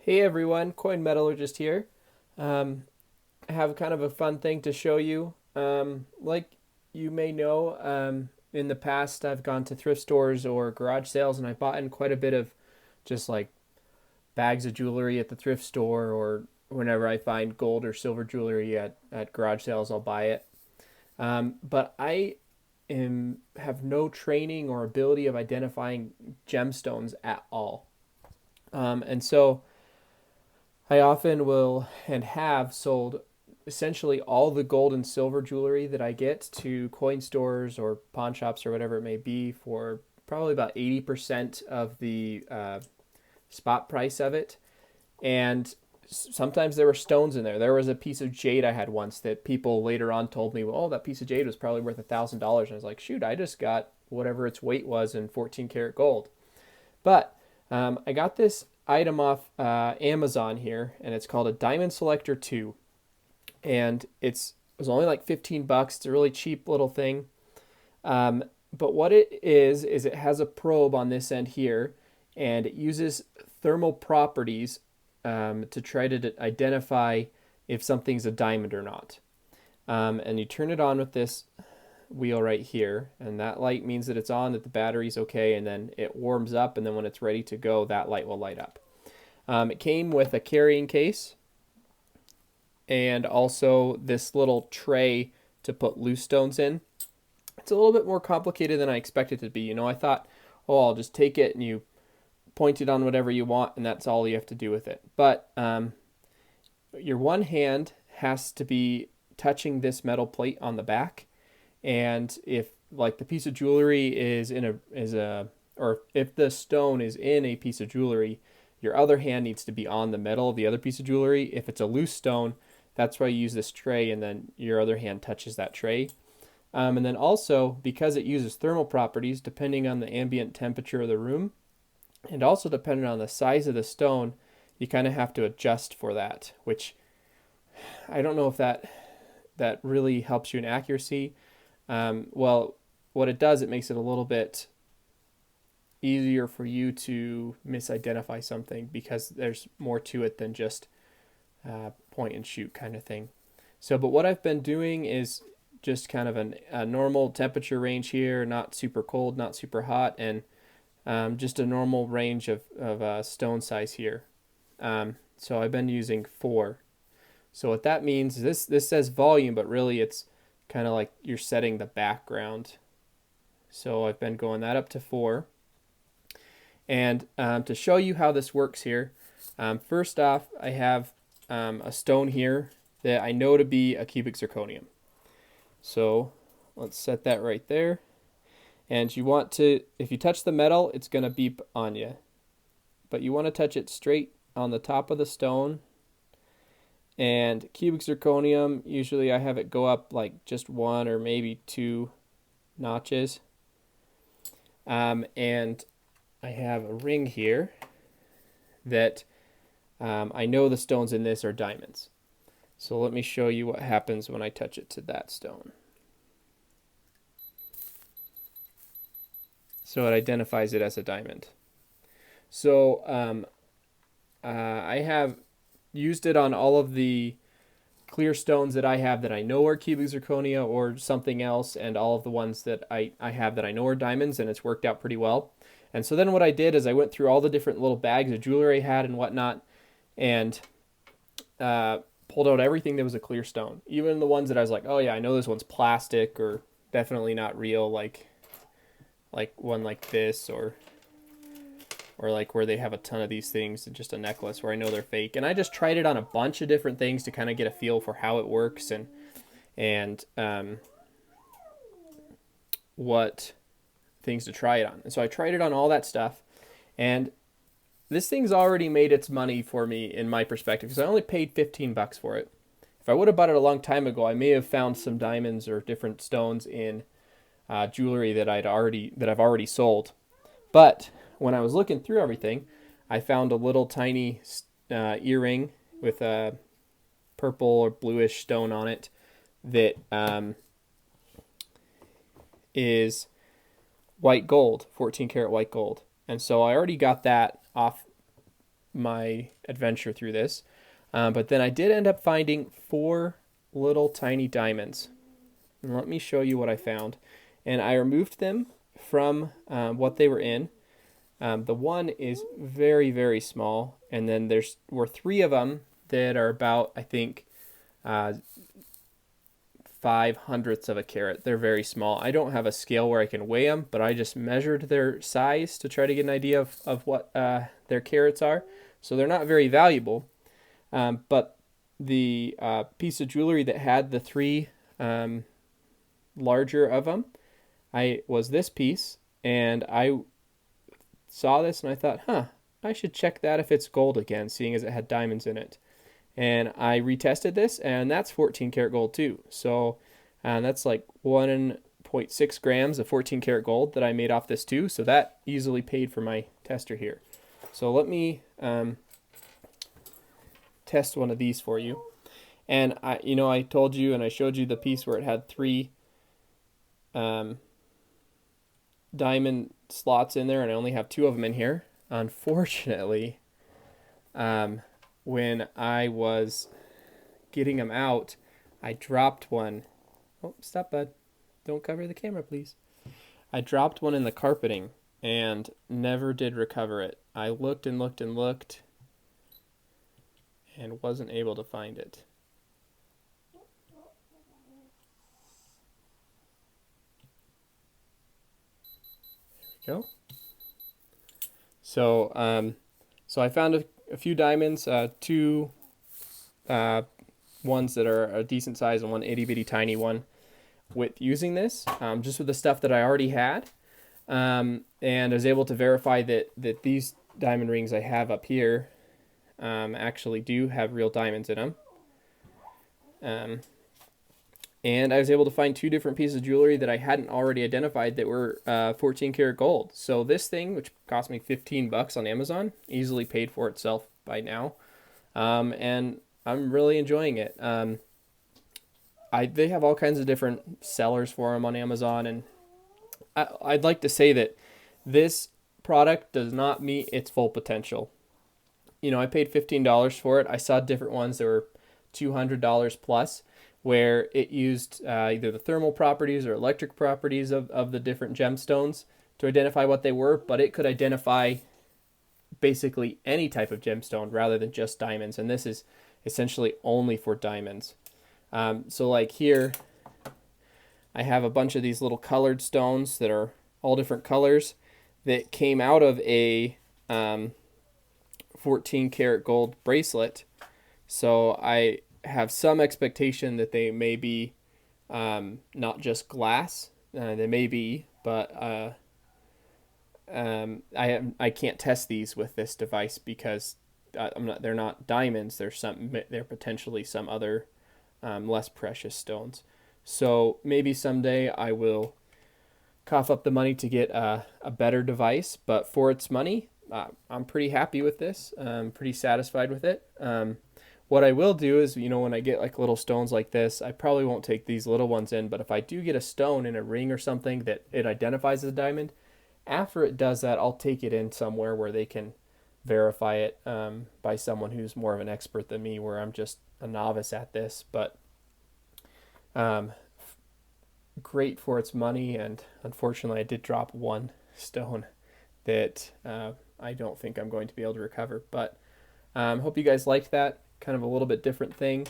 Hey everyone, coinmetallurgist here. I have kind of a fun thing to show you. Like you may know, in the past I've gone to thrift stores or garage sales and I bought in quite a bit of just like bags of jewelry at the thrift store, or whenever I find gold or silver jewelry at garage sales, I'll buy it. But have no training or ability of identifying gemstones at all. And so I often will and have sold essentially all the gold and silver jewelry that I get to coin stores or pawn shops or whatever it may be for probably about 80% of the spot price of it. And sometimes there were stones in there. There was a piece of jade I had once that people later on told me, well, oh, that piece of jade was probably worth $1,000. And I was like, shoot, I just got whatever its weight was in 14 karat gold. But I got this item off Amazon here, and it's called a Diamond Selector 2. And it was only like 15 bucks. It's a really cheap little thing. But what it is it has a probe on this end here, and it uses thermal properties to try to identify if something's a diamond or not. And you turn it on with this wheel right here, and that light means that it's on, that the battery's okay, and then it warms up, and then when it's ready to go, that light will light up. It came with a carrying case and also this little tray to put loose stones in. It's a little bit more complicated than I expected it to be. I thought, oh, I'll just take it and you point it on whatever you want, and that's all you have to do with it. But your one hand has to be touching this metal plate on the back, and if like the piece of jewelry or if the stone is in a piece of jewelry, your other hand needs to be on the metal of the other piece of jewelry. If it's a loose stone, that's why you use this tray, and then your other hand touches that tray. And then also, because it uses thermal properties, depending on the ambient temperature of the room, and also depending on the size of the stone, you kind of have to adjust for that, which I don't know if that really helps you in accuracy. Well, what it does, it makes it a little bit easier for you to misidentify something because there's more to it than just point and shoot kind of thing. So, but what I've been doing is just kind of a normal temperature range here, not super cold, not super hot, and just a normal range of stone size here. So I've been using 4. So what that means is this says volume, but really it's kind of like you're setting the background. So I've been going that up to 4. And to show you how this works here, first off, I have a stone here that I know to be a cubic zirconium. So let's set that right there. And you want to, if you touch the metal, it's going to beep on you. But you want to touch it straight on the top of the stone. And cubic zirconium, usually I have it go up like just 1 or maybe 2 notches. And I have a ring here that I know the stones in this are diamonds. So let me show you what happens when I touch it to that stone. So it identifies it as a diamond. So I have used it on all of the clear stones that I have that I know are cubic zirconia or something else, and all of the ones that I have that I know are diamonds, and it's worked out pretty well. And so then what I did is I went through all the different little bags of jewelry I had and whatnot, and pulled out everything that was a clear stone. Even the ones that I was like, oh yeah, I know this one's plastic or definitely not real, like one like this, or like where they have a ton of these things and just a necklace where I know they're fake. And I just tried it on a bunch of different things to kind of get a feel for how it works and what things to try it on. And so I tried it on all that stuff, and this thing's already made its money for me in my perspective because I only paid 15 bucks for it. If I would have bought it a long time ago, I may have found some diamonds or different stones in jewelry that I've already sold. But when I was looking through everything, I found a little tiny earring with a purple or bluish stone on it that is white gold, 14 karat white gold. And so I already got that off my adventure through this. But then I did end up finding 4 little tiny diamonds. And let me show you what I found. And I removed them from what they were in. The one is very, very small, and then were 3 of them that are about, I think, 5/100ths of a carat. They're very small. I don't have a scale where I can weigh them, but I just measured their size to try to get an idea of what their carats are. So they're not very valuable, but the piece of jewelry that had the 3 larger of them, was this piece, and I saw this and I thought, I should check that if it's gold again, seeing as it had diamonds in it. And I retested this, and that's 14 karat gold too. So that's like 1.6 grams of 14 karat gold that I made off this too. So that easily paid for my tester here. So let me test one of these for you. And I told you and I showed you the piece where it had 3 diamond slots in there, and I only have 2 of them in here. Unfortunately, when I was getting them out, I dropped one. Oh, stop, bud. Don't cover the camera, please. I dropped one in the carpeting and never did recover it. I looked and looked and looked and wasn't able to find it. There we go. So, so I found a few diamonds, 2 ones that are a decent size and one itty bitty tiny one with using this, just with the stuff that I already had. And I was able to verify that these diamond rings I have up here actually do have real diamonds in them. And I was able to find 2 different pieces of jewelry that I hadn't already identified that were 14 karat gold. So this thing, which cost me $15 on Amazon, easily paid for itself by now. And I'm really enjoying it. They have all kinds of different sellers for them on Amazon, and I'd like to say that this product does not meet its full potential. I paid $15 for it. I saw different ones that were $200 plus, where it used either the thermal properties or electric properties of the different gemstones to identify what they were, but it could identify basically any type of gemstone rather than just diamonds, and this is essentially only for diamonds. So like here, I have a bunch of these little colored stones that are all different colors that came out of a 14 karat gold bracelet. So I have some expectation that they may be not just glass. They may be, but I can't test these with this device because they're not diamonds. They're potentially some other less precious stones. So maybe someday I will cough up the money to get a better device, but for its money, I'm pretty happy with this. I'm pretty satisfied with it. What I will do is, when I get like little stones like this, I probably won't take these little ones in, but if I do get a stone in a ring or something that it identifies as a diamond, after it does that, I'll take it in somewhere where they can verify it by someone who's more of an expert than me, where I'm just a novice at this. But great for its money, and unfortunately I did drop one stone that I don't think I'm going to be able to recover. But hope you guys liked that. Kind of a little bit different thing.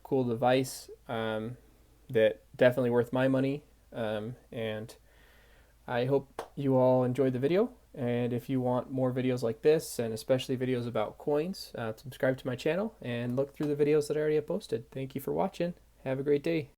Cool device that definitely worth my money. And I hope you all enjoyed the video. And if you want more videos like this, and especially videos about coins, subscribe to my channel and look through the videos that I already have posted. Thank you for watching. Have a great day.